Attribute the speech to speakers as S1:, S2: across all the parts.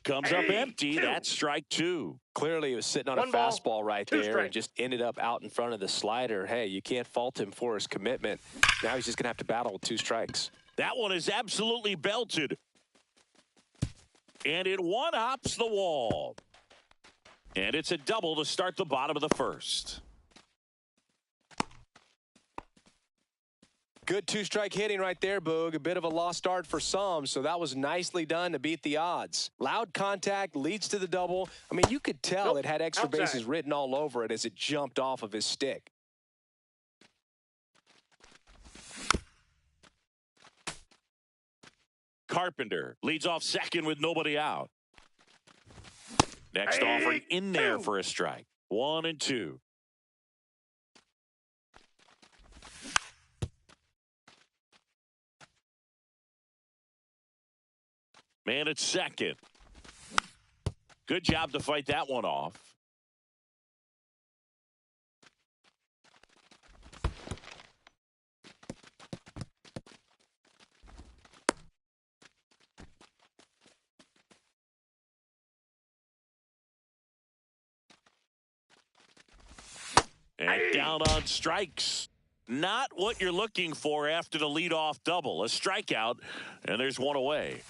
S1: Comes up empty. That's strike two.
S2: Clearly, he was sitting on a fastball right there and just ended up out in front of the slider. Hey, you can't fault him for his commitment. Now he's just going to have to battle with 2 strikes.
S1: That one is absolutely belted. And it one-hops the wall. And it's a double to start the bottom of the first.
S2: Good 2-strike hitting right there, Boog. A bit of a lost start for some, so that was nicely done to beat the odds. Loud contact leads to the double. I mean, you could tell it had extra bases written all over it as it jumped off of his stick.
S1: Carpenter leads off second with nobody out. Next offering in there for a strike. 1-2. Man at second. Good job to fight that one off. And down on strikes. Not what you're looking for after the leadoff double. A strikeout, and there's one away.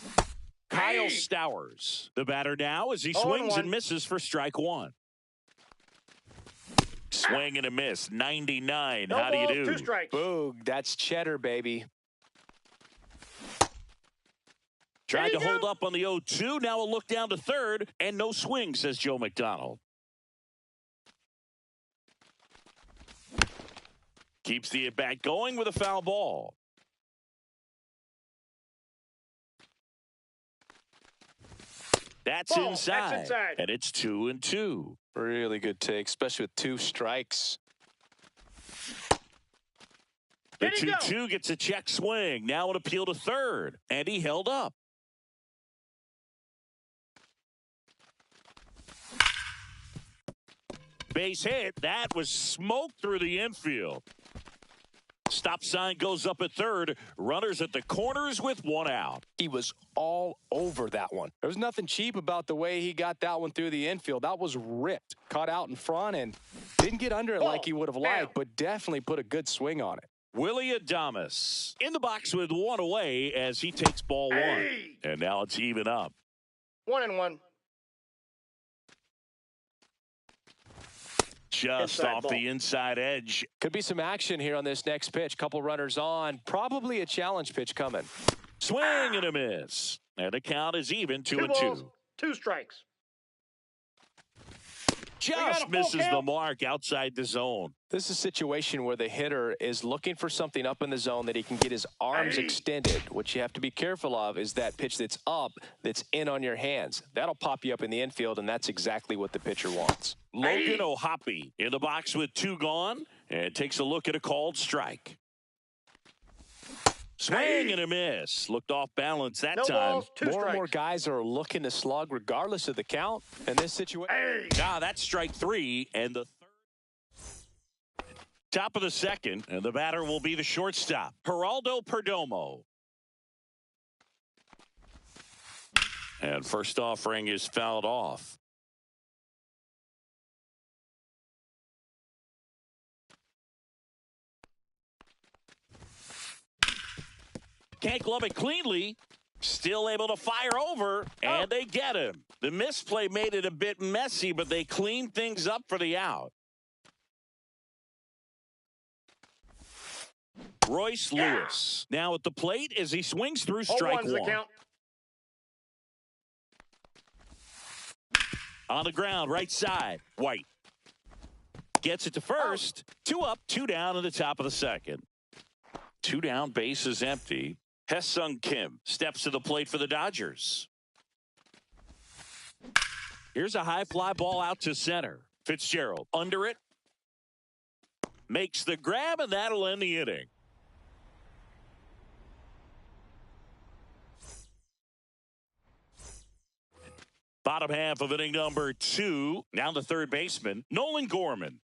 S1: Kyle Stowers, the batter now as he swings and misses for strike one. Swing and a miss, 99. How do you do?
S3: 2 strikes.
S2: Boog, that's cheddar, baby.
S1: Tried to hold up on the 0-2. Now a look down to third, and no swing, says Joe McDonald. Keeps the at-bat going with a foul ball. That's inside. And it's 2-2.
S2: Really good take, especially with 2 strikes.
S1: The 2-2 gets a check swing. Now an appeal to third. And he held up. Base hit. That was smoke through the infield. Stop sign goes up at third. Runners at the corners with 1 out.
S2: He was all over that one. There was nothing cheap about the way he got that one through the infield. That was ripped. Caught out in front and didn't get under it like he would have liked, but definitely put a good swing on it.
S1: Willy Adames in the box with 1 away as he takes ball 1. And now it's even up.
S3: 1-1.
S1: Just off the inside edge.
S2: Could be some action here on this next pitch. Couple runners on. Probably a challenge pitch coming.
S1: Swing and a miss. And the count is even, 2-2.
S3: 2 strikes.
S1: Just misses the mark outside the zone.
S2: This is a situation where the hitter is looking for something up in the zone that he can get his arms extended. What you have to be careful of is that pitch that's up, that's in on your hands. That'll pop you up in the infield, and that's exactly what the pitcher wants.
S1: Logan O'Hoppe in the box with 2 gone and takes a look at a called strike. Swing and a miss. Looked off balance that time.
S2: More and more guys are looking to slug regardless of the count in this situation.
S1: That's strike 3 and the third. Top of the second, and the batter will be the shortstop, Geraldo Perdomo. And first offering is fouled off. Can't glove it cleanly. Still able to fire over, and they get him. The misplay made it a bit messy, but they cleaned things up for the out. Royce Lewis now at the plate as he swings through strike 1. On the ground, right side, White. Gets it to first. 2 up, 2 down in the top of the second. 2 down, base is empty. Hesung Kim steps to the plate for the Dodgers. Here's a high fly ball out to center. Fitzgerald under it. Makes the grab, and that'll end the inning. Bottom half of inning number 2. Down to third baseman, Nolan Gorman.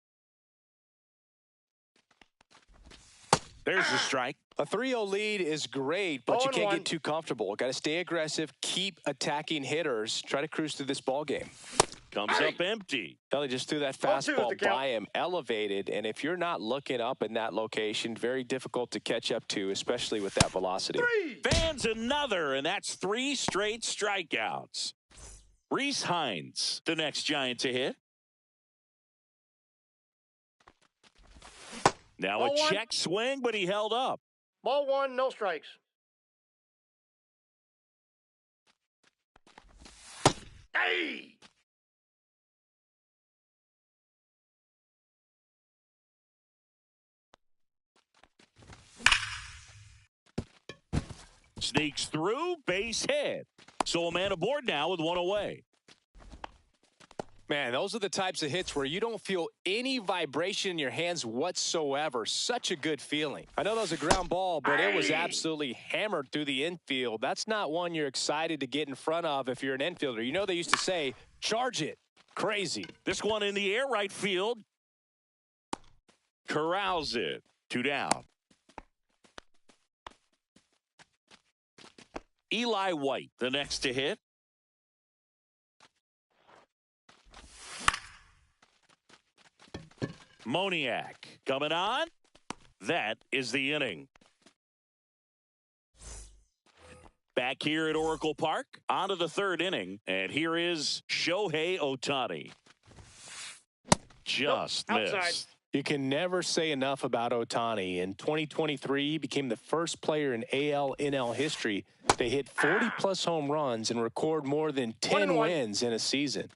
S1: There's the strike.
S2: A 3-0 lead is great, but you can't
S3: 0-1.
S2: get too comfortable. Got to stay aggressive, keep attacking hitters, try to cruise through this ball game.
S1: Comes up empty.
S2: Ellie just threw that
S3: 0-2 is the
S2: fastball
S3: count.
S2: by him, elevated, and if you're not looking up in that location, very difficult to catch up to, especially with that velocity.
S3: 3.
S1: Fans another, and that's 3 straight strikeouts. Reese Hines, the next Giant to hit. Now
S3: Ball
S1: a
S3: one.
S1: check swing, but he held up.
S3: Ball 1, no strikes. Hey!
S1: Sneaks through, base hit. So a man aboard now with 1 away.
S2: Man, those are the types of hits where you don't feel any vibration in your hands whatsoever. Such a good feeling. I know that was a ground ball, but it was absolutely hammered through the infield. That's not one you're excited to get in front of if you're an infielder. You know they used to say, charge it. Crazy.
S1: This one in the air, right field. Corrals it. 2 down. Eli White, the next to hit. Moniak coming on. That is the inning. Back here at Oracle Park, on to the 3rd inning, and here is Shohei Ohtani. Just
S3: Nope, outside.
S1: missed.
S2: You can never say enough about Ohtani. In 2023, he became the first player in AL/NL history to hit 40-plus home runs and record more than 10
S3: 1-1.
S2: wins in a season.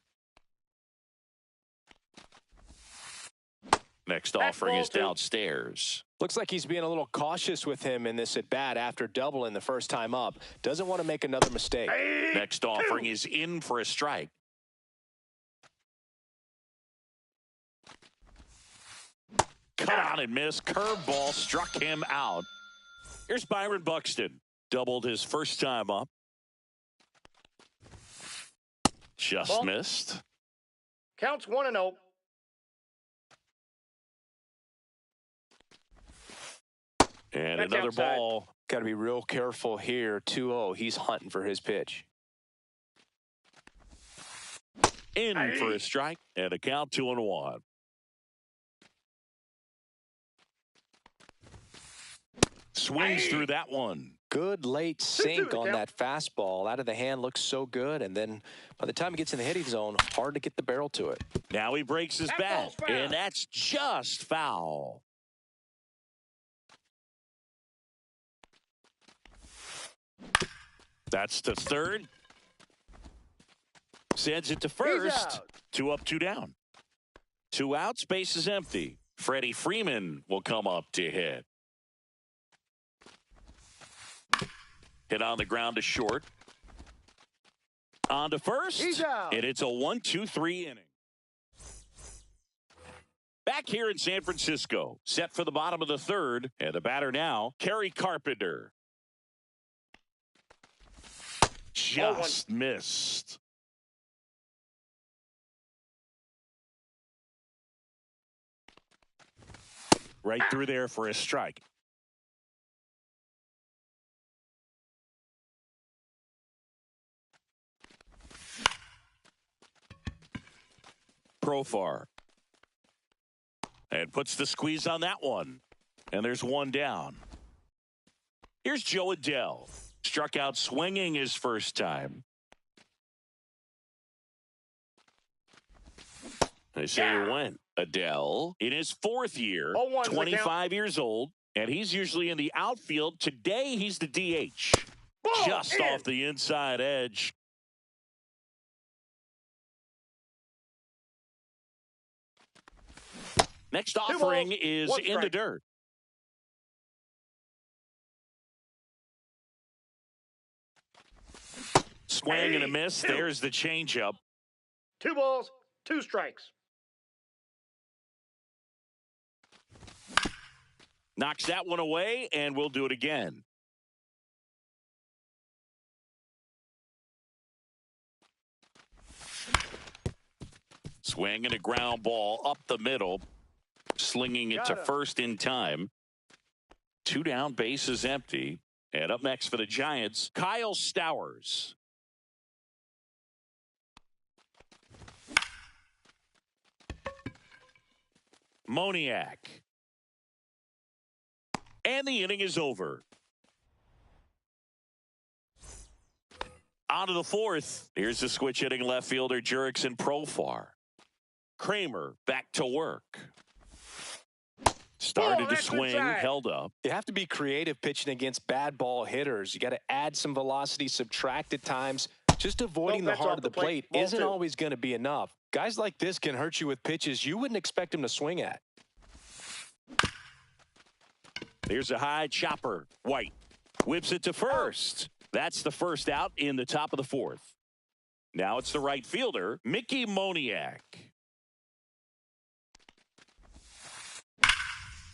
S1: Next offering
S3: ball
S1: is
S3: two.
S1: downstairs.
S2: Looks like he's being a little cautious with him in this at-bat after doubling the first time up. Doesn't want to make another mistake.
S1: Next offering is in for a strike. Cut on and miss. Curveball struck him out. Here's Byron Buxton. Doubled his first time up. Just
S3: Ball.
S1: missed.
S3: Counts 1-0.
S1: And
S3: That's
S1: another
S3: outside.
S1: ball.
S2: Got to be real careful here. 2-0. He's hunting for his pitch.
S1: In for a strike. And a count 2-1. Swings through that one.
S2: Good late sink
S3: to
S2: on
S3: count.
S2: that fastball. Out of the hand, looks so good. And then by the time he gets in the hitting zone, hard to get the barrel to it.
S1: Now he breaks his
S3: That
S1: bat.
S3: ball's foul.
S1: And that's just foul. That's the 3rd. Sends it to first.
S3: out.
S1: 2 up, 2 down. 2 outs, base is empty. Freddie Freeman will come up to hit. Hit on the ground to short. On to first.
S3: He's out.
S1: And it's a 1-2-3 inning. Back here in San Francisco, set for the bottom of the 3rd, and the batter now, Kerry Carpenter. Just missed. Right through there for a strike. Profar. And puts the squeeze on that one. And there's 1 down. Here's Joe Adell. Struck out swinging his first time. They say he went. Adell in his 4th year,
S3: 0-1 to the
S1: 25 years old, and he's usually in the outfield. Today he's the DH.
S3: Ball
S1: Just
S3: in.
S1: off the inside edge. Next offering
S3: balls,
S1: is
S3: 1
S1: in the
S3: strike.
S1: dirt. Swing and a miss.
S3: 2.
S1: There's the changeup.
S3: 2 balls, 2 strikes.
S1: Knocks that one away, and we'll do it again. Swing and a ground ball up the middle. Slinging it to
S3: Got him.
S1: first in time. 2 down, bases empty. And up next for the Giants, Kyle Stowers. Moniak. And the inning is over. On to the fourth. Here's the switch hitting left fielder Jurickson Profar. Kramer back to work. Started to swing, held up.
S2: You have to be creative pitching against bad ball hitters. You got to add some velocity, subtract at times. Just avoiding the heart of the plate isn't always going to be enough. Guys like this can hurt you with pitches you wouldn't expect them to swing at.
S1: Here's a high chopper. White whips it to first. That's the first out in the top of the fourth. Now it's the right fielder, Mickey Moniak.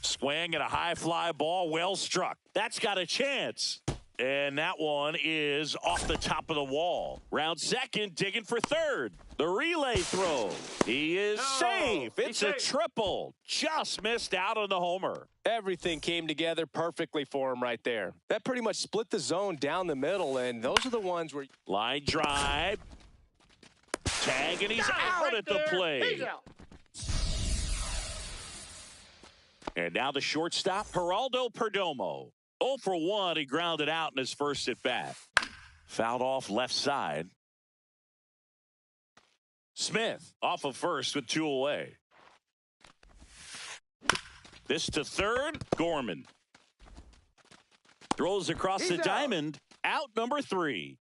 S1: Swing and a high fly ball, well struck. That's got a chance. And that one is off the top of the wall. Round second, digging for third. The relay throw. He is safe. It's a triple. Just missed out on the homer.
S2: Everything came together perfectly for him right there. That pretty much split the zone down the middle, and those are the ones where...
S1: Line drive. Tag, and he's out at the plate.
S3: He's out.
S1: And now the shortstop, Geraldo Perdomo. 0 for 1. He grounded out in his first at bat. Fouled off left side. Smith off of first with 2 away. This to third. Gorman throws across the diamond. Out number 3.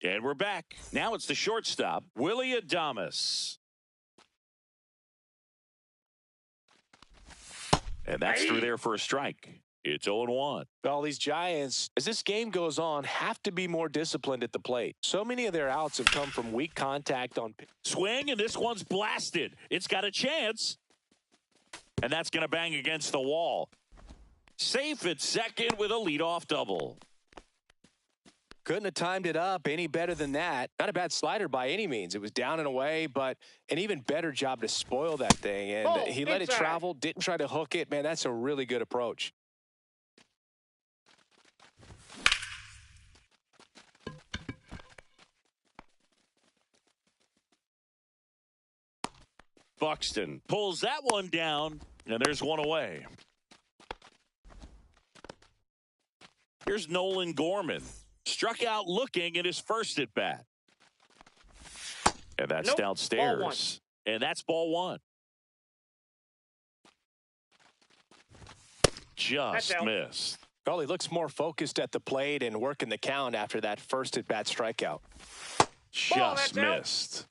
S1: And we're back. Now it's the shortstop, Willy Adames. And that's through there for a strike. It's 0-1.
S2: Well, these Giants, as this game goes on, have to be more disciplined at the plate. So many of their outs have come from weak contact on pitch.
S1: Swing, and this one's blasted. It's got a chance. And that's going to bang against the wall. Safe at second with a leadoff double.
S2: Couldn't have timed it up any better than that. Not a bad slider by any means. It was down and away, but an even better job to spoil that thing. And he let it travel, didn't try to hook it. Man, that's a really good approach.
S1: Buxton pulls that one down, and there's one away. Here's Nolan Gorman. Struck out looking at his first at bat. And that's downstairs. And that's ball 1. Just missed.
S2: Well, he looks more focused at the plate and working the count after that first at bat strikeout.
S1: Just missed.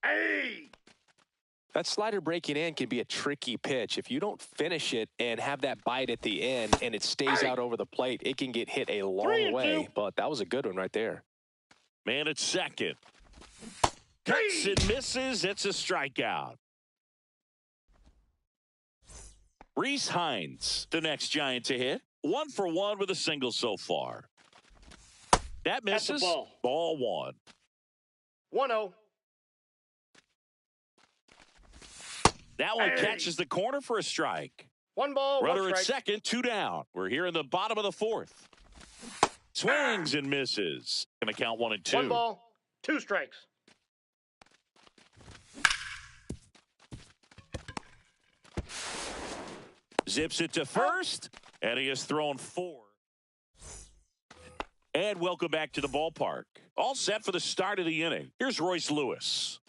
S3: Hey!
S2: That slider breaking in can be a tricky pitch. If you don't finish it and have that bite at the end and it stays out over the plate, it can get hit a long way. But that was a good one right there.
S1: Man at second. Cuts and misses. It's a strikeout. Reese Hines, the next Giant to hit. 1 for 1 with a single so far. That misses. Ball 1.
S3: 1-0.
S1: That one catches the corner for a strike.
S3: 1 ball,
S1: Runner
S3: 1
S1: at
S3: strike.
S1: second, 2 down. We're here in the bottom of the fourth. Swings and misses. Going to count 1 and 2.
S3: 1 ball, 2 strikes.
S1: Zips it to first, and he has thrown 4. And welcome back to the ballpark. All set for the start of the inning. Here's Royce Lewis.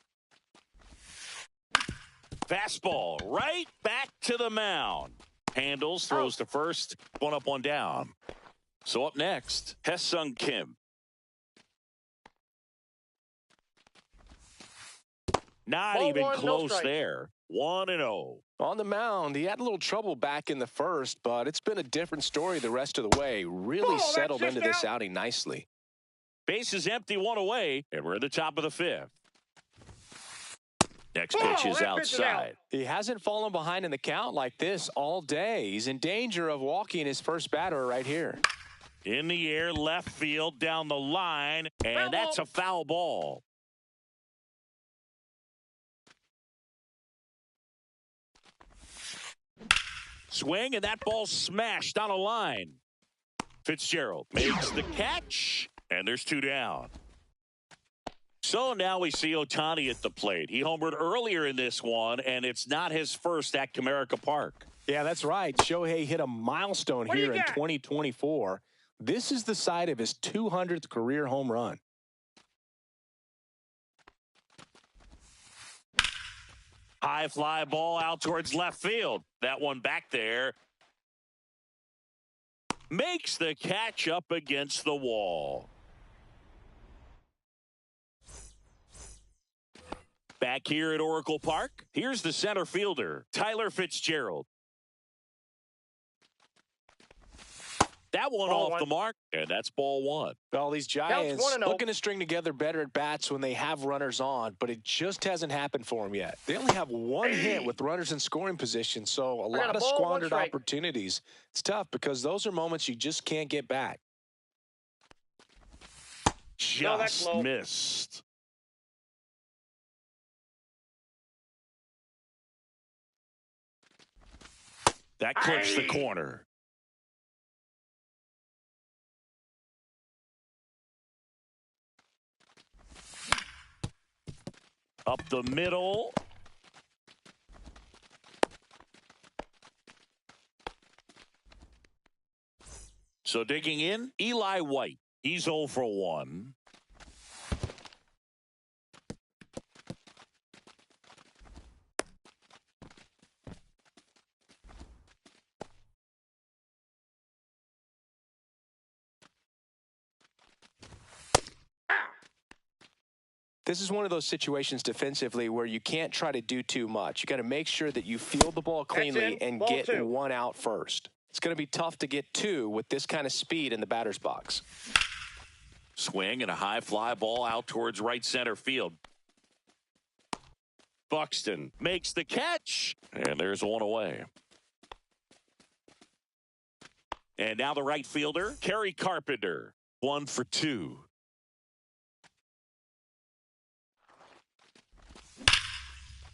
S1: Fastball right back to the mound. Handles, throws to first. 1 up, 1 down. So up next, Hesung Kim. Not
S3: Ball
S1: even
S3: 1,
S1: close
S3: no
S1: there. 1-0.
S2: On the mound, he had a little trouble back in the first, but it's been a different story the rest of the way. Really settled into this outing nicely.
S1: Bases empty, 1 away, and we're at the top of the 5th. Next pitch is outside.
S2: He hasn't fallen behind in the count like this all day. He's in danger of walking his first batter right here.
S1: In the air, left field, down the line, and that's a foul ball. Swing, and that ball smashed on a line. Fitzgerald makes the catch, and there's 2 down. So now we see Ohtani at the plate. He homered earlier in this one, and it's not his first at Comerica Park.
S2: Yeah, that's right. Shohei hit a milestone here in 2024. This is the side of his 200th career home run.
S1: High fly ball out towards left field. That one back there. Makes the catch up against the wall. Back here at Oracle Park, here's the center fielder, Tyler Fitzgerald. That one off the mark, and that's ball 1.
S2: All these Giants looking to string together better at bats when they have runners on, but it just hasn't happened for them yet. They only have 1 hit with runners in scoring position, so a lot of squandered opportunities. It's tough because those are moments you just can't get back.
S1: Just missed. That clips the corner. Up the middle. So digging in, Eli White. He's 0 for 1.
S2: This is one of those situations defensively where you can't try to do too much. You got to make sure that you field the ball cleanly and get 1 out first. It's going to be tough to get 2 with this kind of speed in the batter's box.
S1: Swing and a high fly ball out towards right center field. Buxton makes the catch, and there's 1 away. And now the right fielder, Kerry Carpenter, 1 for 2.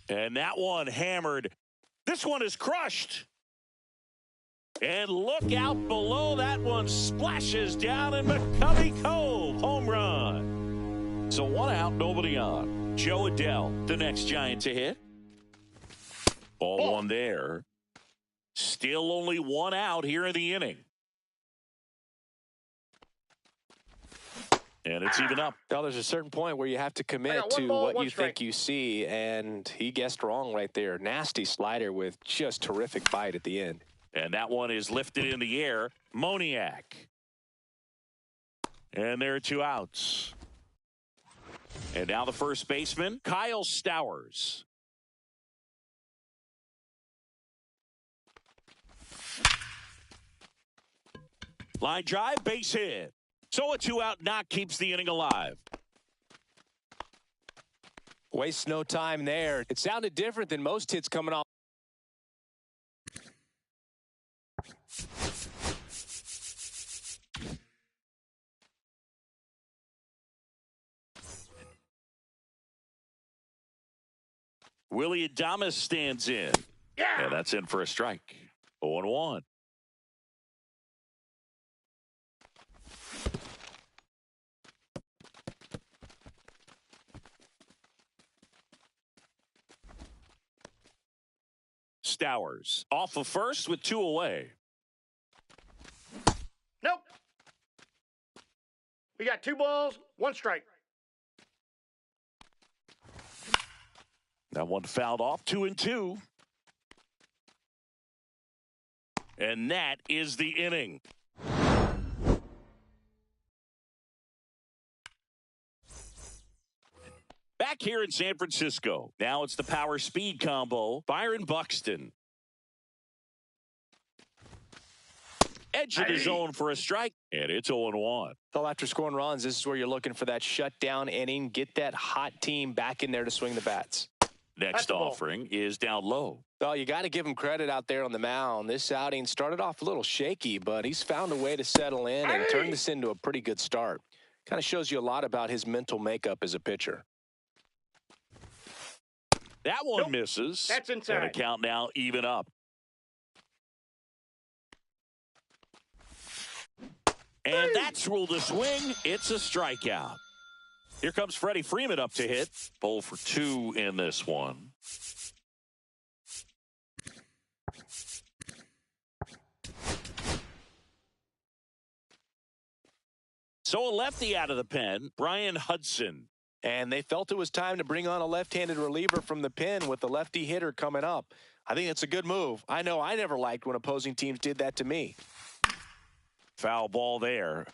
S1: And that one hammered. This one is crushed. And look out below. That one splashes down in McCovey Cove. Home run. So 1 out, nobody on. Joe Adell, the next Giant to hit. Ball 1 there. Still only 1 out here in the inning. And it's even up.
S2: Now, there's a certain point where you have to commit to what you think you see, and he guessed wrong right there. Nasty slider with just terrific bite at the end.
S1: And that one is lifted in the air. Moniak. And there are 2 outs. And now the first baseman, Kyle Stowers. Line drive, base hit. So a 2-out knock keeps the inning alive.
S2: Wastes no time there. It sounded different than most hits coming off.
S1: Willie Adames stands in. Yeah, that's in for a strike. 0-1. Stowers off of first with 2 away.
S3: Nope. We got 2 balls, 1 strike.
S1: That one fouled off. 2-2. And that is the inning. Back here in San Francisco. Now it's the power speed combo. Byron Buxton. Edge of the zone for a strike. And it's 0-1.
S2: Well, after scoring runs, this is where you're looking for that shutdown inning. Get that hot team back in there to swing the bats.
S1: Next
S3: the ball.
S1: offering is down low.
S2: Well, you got to give him credit out there on the mound. This outing started off a little shaky, but he's found a way to settle in and turn this into a pretty good start. Kind of shows you a lot about his mental makeup as a pitcher.
S1: That one misses.
S3: That's inside.
S1: And the count now even up. And that's ruled a swing. It's a strikeout. Here comes Freddie Freeman up to hit. 0 for 2 in this one. So a lefty out of the pen, Brian Hudson.
S2: And they felt it was time to bring on a left-handed reliever from the pen with the lefty hitter coming up. I think it's a good move. I know I never liked when opposing teams did that to me.
S1: Foul ball there.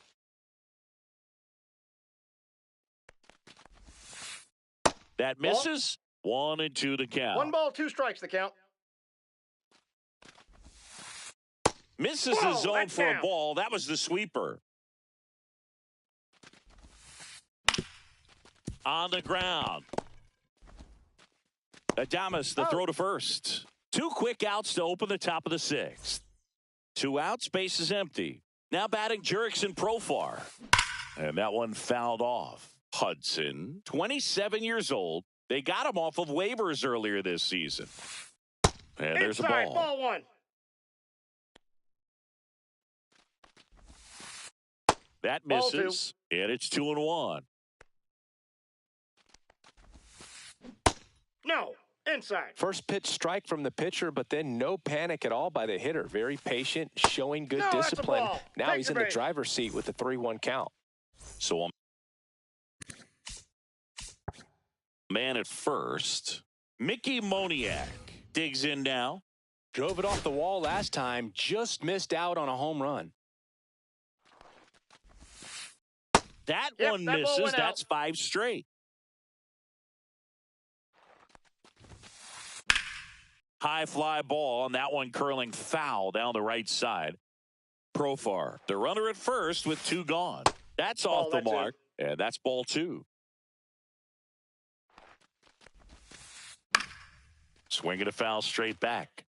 S1: That misses. 1 and 2 to count.
S3: 1 ball, 2 strikes the count.
S1: Misses the zone for a ball. That was the sweeper. On the ground. Adames, the throw to first. 2 quick outs to open the top of the 6th. 2 outs, base is empty. Now batting Jurickson Profar. And that one fouled off. Hudson, 27 years old. They got him off of waivers earlier this season. And there's a ball.
S3: Ball 1.
S1: That misses. And it's 2-1.
S3: No. Inside.
S2: First pitch strike from the pitcher, but then no panic at all by the hitter. Very patient, showing good discipline. Now he's in the driver's seat with the 3-1 count.
S1: So man at first. Mickey Moniak digs in now.
S2: Drove it off the wall last time. Just missed out on a home run.
S1: That one misses. That's 5 straight. High fly ball, and that one curling foul down the right side. Profar, the runner at first with 2 gone. That's off the mark, and that's ball 2. Swinging a foul straight back.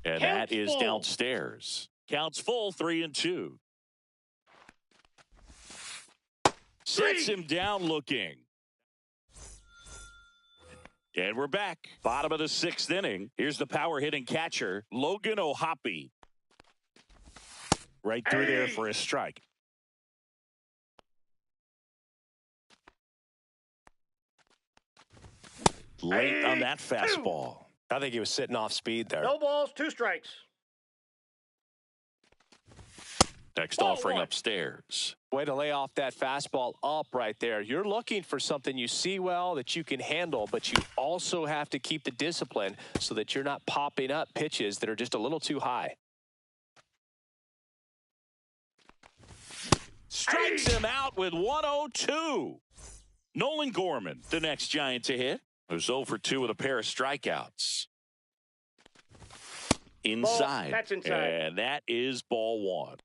S1: And that is downstairs. Counts full, 3 and 2. Sets him down looking. And we're back. Bottom of the 6th inning. Here's the power hitting catcher, Logan O'Hoppe. Right through there for a strike. Late on that fastball.
S2: I think he was sitting off speed there.
S3: No balls, 2 strikes.
S1: Next offering upstairs.
S2: Way to lay off that fastball up right there. You're looking for something you see well that you can handle, but you also have to keep the discipline so that you're not popping up pitches that are just a little too high.
S1: Strikes him out with 102. Nolan Gorman, the next Giant to hit. It was 0 for 2 with a pair of strikeouts. Inside.
S3: That's inside.
S1: And that is ball 1.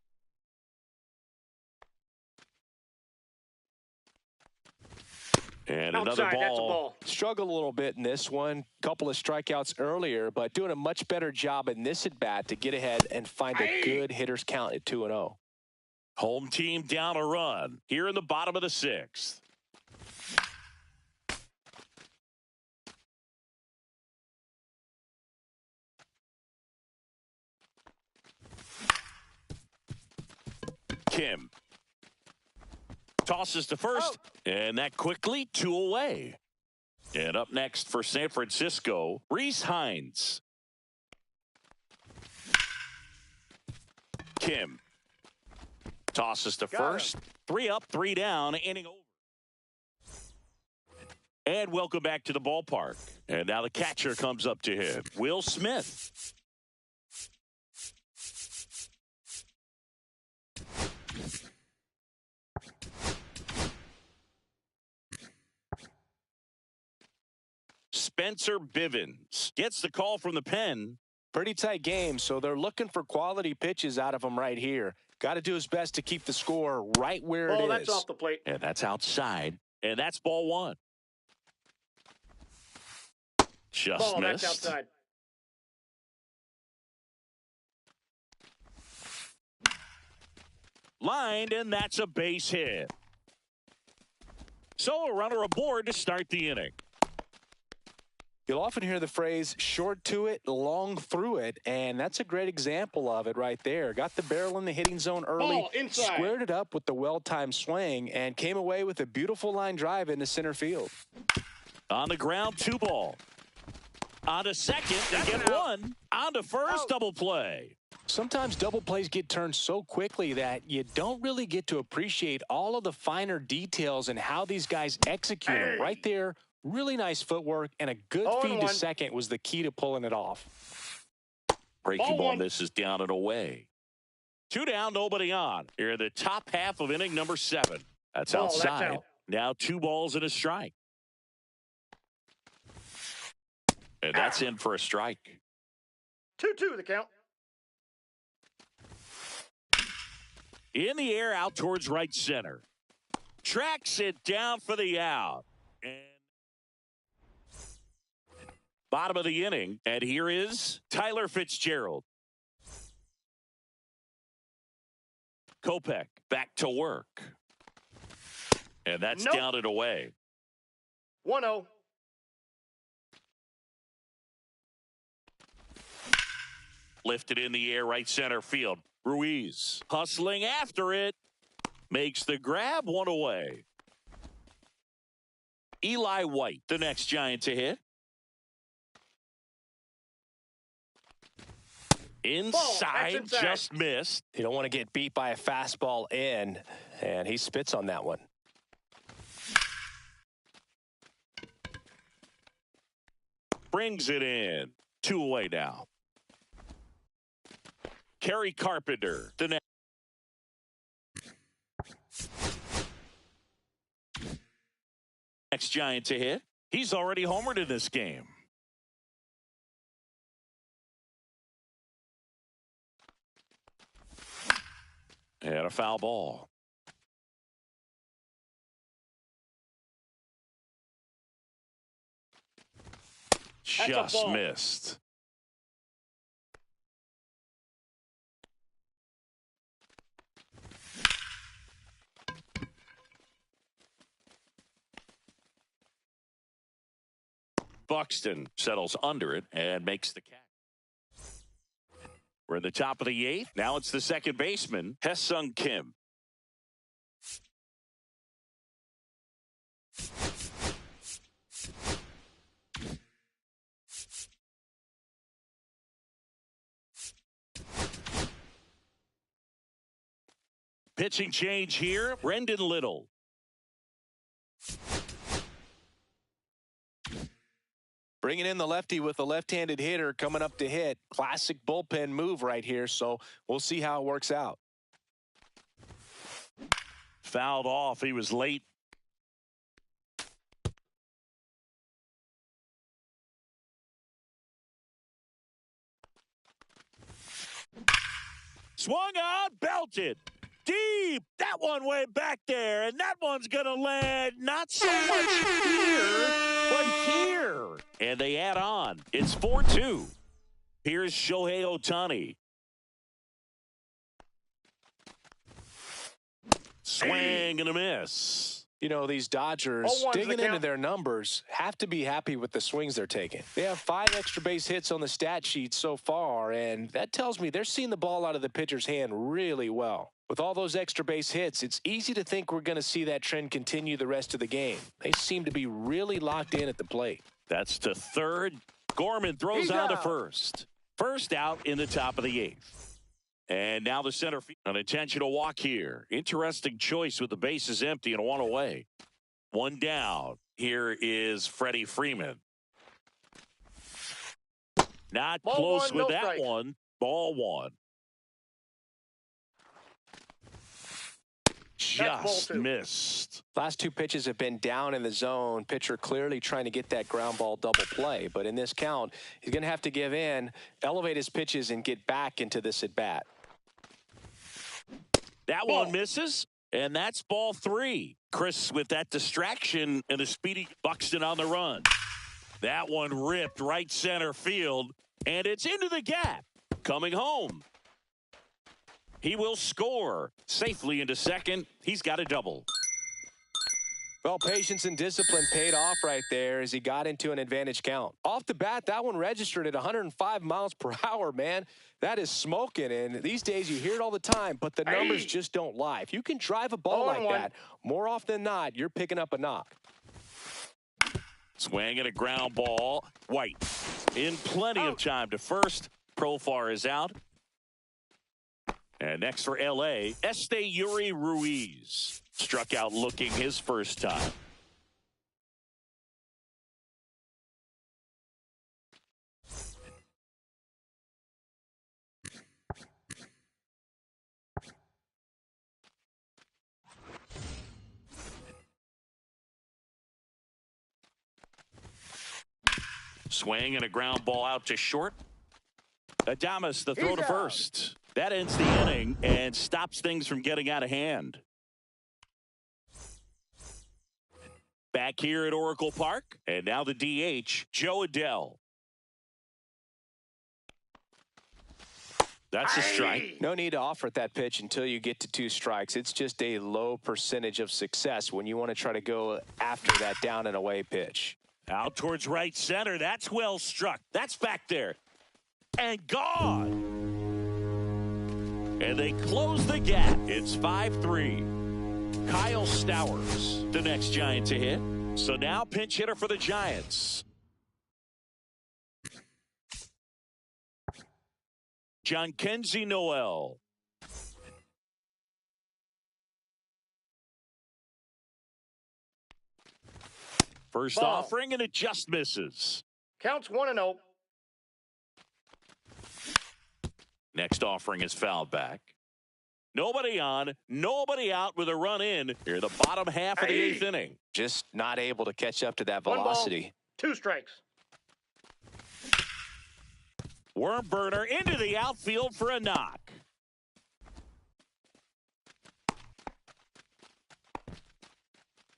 S1: And another ball.
S3: That's a ball.
S2: Struggled a little bit in this one. Couple of strikeouts earlier, but doing a much better job in this at-bat to get ahead and find a good hitter's count at 2-0.
S1: Home team down a run here in the bottom of the 6th. Kim tosses to first, and that quickly 2 away. And up next for San Francisco, Rhys Hines. Kim tosses to first. 3 up, 3 down, inning over. And welcome back to the ballpark. And now the catcher comes up to him, Will Smith. Spencer Bivens gets the call from the pen.
S2: Pretty tight game, so they're looking for quality pitches out of him right here. Got to do his best to keep the score right where it is.
S3: That's off the plate.
S1: And that's outside. And that's ball one. Just
S3: Ball,
S1: missed.
S3: that's outside.
S1: Lined, and that's a base hit. So a runner aboard to start the inning.
S2: You'll often hear the phrase short to it, long through it, and that's a great example of it right there. Got the barrel in the hitting zone early,
S3: Ball inside.
S2: squared it up with the well-timed swing, and came away with a beautiful line drive into center field.
S1: On the ground, 2 ball. On to second, and get one. On to first, double play.
S2: Sometimes double plays get turned so quickly that you don't really get to appreciate all of the finer details and how these guys execute them. Right there, really nice footwork, and a good feed to second was the key to pulling it off.
S1: Breaking ball misses down and away. 2 down, nobody on. Here in the top half of inning number 7. That's outside.
S3: That's out.
S1: Now 2 balls and a strike. And that's in for a strike.
S3: 2-2 the count.
S1: In the air, out towards right center. Tracks it down for the out. And bottom of the inning. And here is Tyler Fitzgerald. Kopech back to work. And that's down and away.
S3: 1-0.
S1: Lifted in the air, right center field. Ruiz hustling after it. Makes the grab, 1 away. Eli White, the next Giant to hit. Inside, just missed.
S2: You don't want to get beat by a fastball in, and he spits on that one.
S1: Brings it in. 2 away now. Kerry Carpenter, the next Giant to hit. He's already homered in this game. And a foul ball. Just missed. Buxton settles under it and makes the catch. We're in the top of the 8th. Now it's the second baseman, Hye-Sung Kim. Pitching change here, Brendan Little.
S2: Bringing in the lefty with a left-handed hitter coming up to hit. Classic bullpen move right here, so we'll see how it works out.
S1: Fouled off. He was late. Swung on, belted. Deep. That one way back there, and that one's going to land not so much here, but here. And they add on. It's 4-2. Here's Shohei Ohtani. Swing and a miss.
S2: You know, these Dodgers, digging into their numbers, have to be happy with the swings they're taking. They have 5 extra base hits on the stat sheet so far, and that tells me they're seeing the ball out of the pitcher's hand really well. With all those extra base hits, it's easy to think we're going to see that trend continue the rest of the game. They seem to be really locked in at the plate.
S1: That's to third. Gorman throws on to first. First out in the top of the 8th. And now the center field. An intentional walk here. Interesting choice with the bases empty and 1 away. 1 down. Here is Freddie Freeman. Not close with that one. Ball 1. Just missed.
S2: Last 2 pitches have been down in the zone. Pitcher clearly trying to get that ground ball double play. But in this count, he's going to have to give in, elevate his pitches, and get back into this at bat.
S1: That one misses, And that's ball 3. Chris with that distraction and a speedy Buxton on the run. That one ripped right center field, and it's into the gap. Coming home. He will score safely into second. He's got a double.
S2: Well, patience and discipline paid off right there as he got into an advantage count. Off the bat, that one registered at 105 miles per hour, man. That is smoking, and these days you hear it all the time, but the numbers just don't lie. If you can drive a ball like that, more often than not, you're picking up a knock.
S1: Swing and a ground ball. White in plenty of time to first. Profar is out. And next for L.A., Esteury Ruiz. Struck out looking his first time. Swing and a ground ball out to short. Adames, the throw to first. That ends the inning and stops things from getting out of hand. Back here at Oracle Park, and now the DH, Joe Adell. That's a strike.
S2: No need to offer that pitch until you get to 2 strikes. It's just a low percentage of success when you want to try to go after that down and away pitch.
S1: Out towards right center. That's well struck. That's back there. And gone. And they close the gap. It's 5-3. Kyle Stowers, the next Giant to hit. So now pinch hitter for the Giants. Jhonkensy Noel. First offering, and it just misses.
S3: Counts 1-0.
S1: Next offering is fouled back. Nobody on, nobody out with a run in here, the bottom half of the 8th inning.
S2: Just not able to catch up to that
S3: 1
S2: velocity.
S3: ball, 2 strikes.
S1: Worm burner into the outfield for a knock.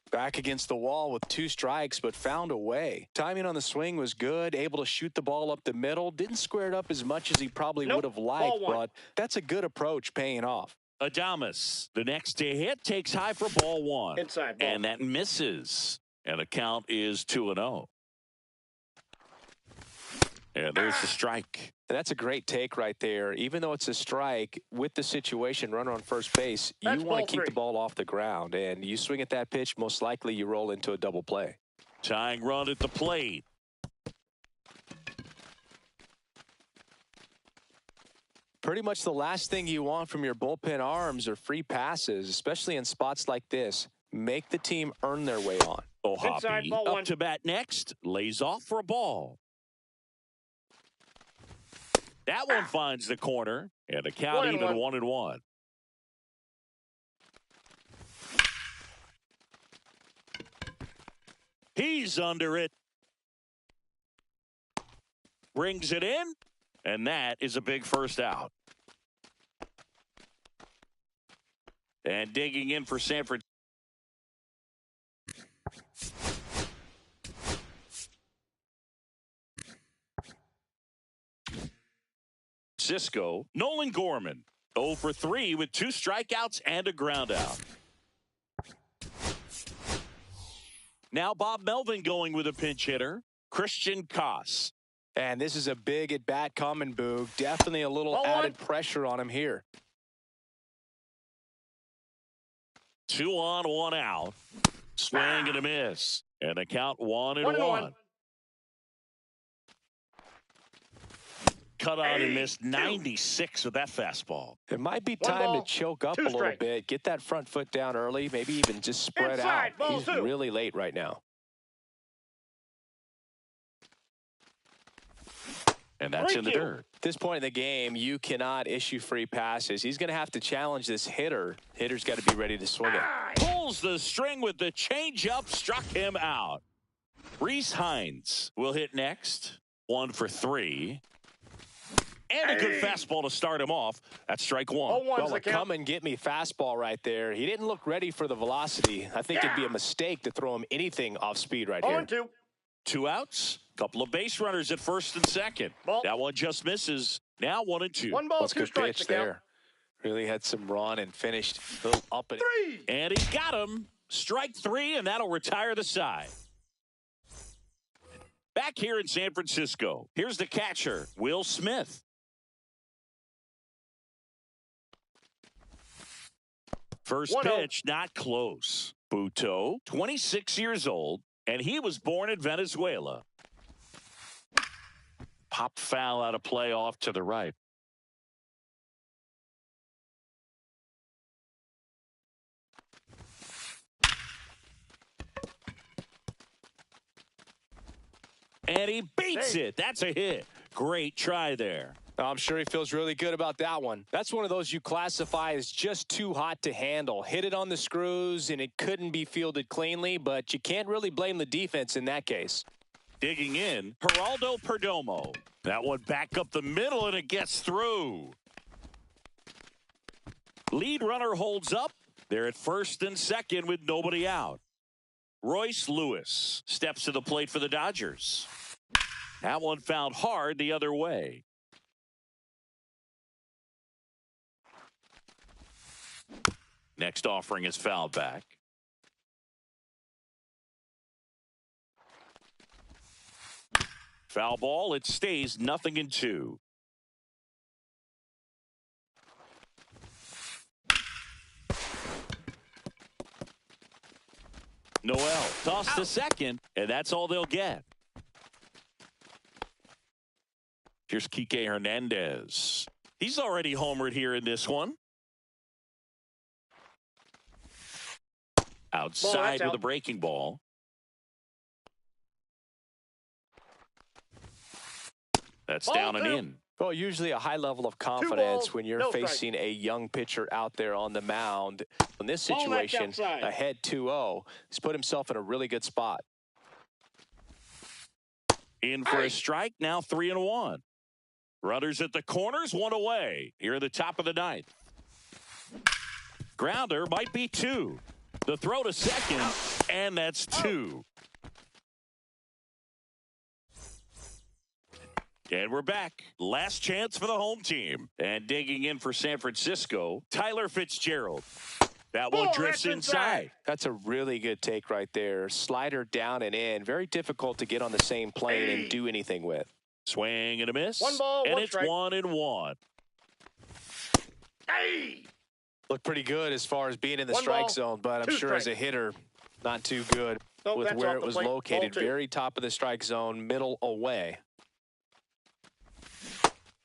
S2: Back against the wall with 2 strikes, but found a way. Timing on the swing was good, able to shoot the ball up the middle. Didn't square it up as much as he probably would have liked, but that's a good approach paying off.
S1: Adames, the next to hit, takes high for ball 1.
S3: Inside ball.
S1: And that misses. And the count is 2-0. And there's the strike.
S2: And that's a great take right there. Even though it's a strike, with the situation, runner on first base, you want to keep the ball off the ground. And you swing at that pitch, most likely you roll into a double play.
S1: Tying run at the plate.
S2: Pretty much the last thing you want from your bullpen arms are free passes, especially in spots like this. Make the team earn their way on.
S1: O'Hoppe up to bat next. Lays off for a ball. That one finds the corner, and the count even 1-1. He's under it. Brings it in, and that is a big first out. And digging in for San Francisco. Nolan Gorman 0 for 3 with 2 strikeouts and a ground out. Now Bob Melvin going with a pinch hitter, Christian Koss.
S2: And this is a big at bat coming, Boog. Definitely a little added pressure on him here.
S1: 2 on, 1 out. Swing and a miss. And the count 1-1. Cut on and missed 96 with that fastball.
S2: It might be time to choke up a little bit. Get that front foot down early. Maybe even just spread out. He's really late right now.
S1: And that's in the dirt.
S2: At this point in the game, you cannot issue free passes. He's going to have to challenge this hitter. Hitter's got to be ready to swing it.
S1: Pulls the string with the changeup, struck him out. Reese Hines will hit next. 1 for 3. And a good fastball to start him off. That's strike one.
S2: Well, a come and get me fastball right there. He didn't look ready for the velocity. I think it'd be a mistake to throw him anything off speed right here.
S3: 0-2.
S1: 2 outs. Couple of base runners at first and second.
S3: Ball.
S1: That one just misses. Now 1-2.
S3: 1 ball,
S2: That's
S3: 2
S2: good
S3: strikes.
S2: pitch
S3: The count.
S2: there. Really had some run and finished a little up and
S3: 3.
S1: And he got him. Strike 3, and that'll retire the side. Back here in San Francisco, here's the catcher, Will Smith. First
S3: 1-0.
S1: pitch, not close. Buto, 26 years old, and he was born in Venezuela. Pop foul out of play off to the right. And he beats it. That's a hit. Great try there.
S2: I'm sure he feels really good about that one. That's one of those you classify as just too hot to handle. Hit it on the screws, and it couldn't be fielded cleanly, but you can't really blame the defense in that case.
S1: Digging in, Geraldo Perdomo. That one back up the middle, and it gets through. Lead runner holds up. They're at first and second with nobody out. Royce Lewis steps to the plate for the Dodgers. That one found hard the other way. Next offering is fouled back. Foul ball. It stays 0-2. Noel tossed to second, and that's all they'll get. Here's Kike Hernandez. He's already homered here in this one. Outside with a breaking ball. That's down and in.
S2: Well, usually a high level of confidence when you're facing a young pitcher out there on the mound. In this situation, ahead 2-0, he's put himself in a really good spot.
S1: In for a strike, now 3-1. Runners at the corners, one away. Here at the top of the ninth. Grounder might be 2. The throw to second, and that's 2. And we're back. Last chance for the home team. And digging in for San Francisco, Tyler Fitzgerald. That one drifts inside.
S2: That's a really good take right there. Slider down and in. Very difficult to get on the same plane and do anything with.
S1: Swing and a miss.
S3: 1 ball,
S1: and
S3: 1
S1: it's
S3: strike.
S1: 1-1.
S2: Looked pretty good as far as being in the
S3: 1
S2: strike
S3: ball,
S2: zone, but I'm
S3: 2
S2: sure as a
S3: strikes.
S2: hitter, not too good with
S3: that's
S2: where
S3: off
S2: it
S3: the
S2: was
S3: plate.
S2: located.
S3: Ball 2.
S2: Very top of the strike zone, middle away.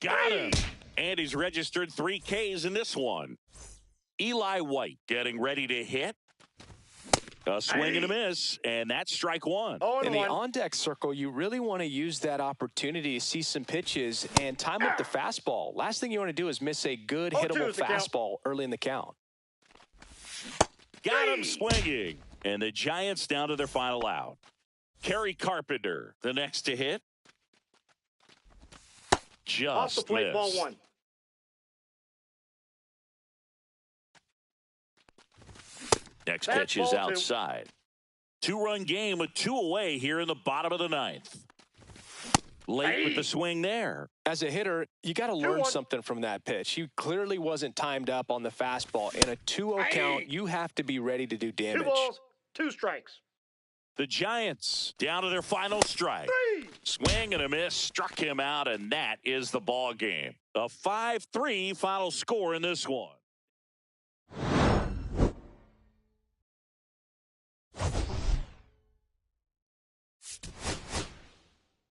S1: Got him. And he's registered 3 Ks in this one. Eli White getting ready to hit. A swing and a miss, and that's strike 1.
S2: In the on-deck circle, you really want to use that opportunity to see some pitches and time up the fastball. Last thing you want to do is miss a good hittable fastball early in the count.
S1: Got him swinging. And the Giants down to their final out. Kerry Carpenter, the next to hit. Just
S3: off the plate,
S1: missed.
S3: ball 1.
S1: Next pitch is outside. 2-run game with 2 away here in the bottom of the ninth. Late with the swing there.
S2: As a hitter, you got to learn something from that pitch. He clearly wasn't timed up on the fastball. In a 2-0 count, you have to be ready to do damage.
S3: 2 balls, 2 strikes.
S1: The Giants down to their final strike.
S3: 3.
S1: Swing and a miss, struck him out, and that is the ball game. A 5-3 final score in this one.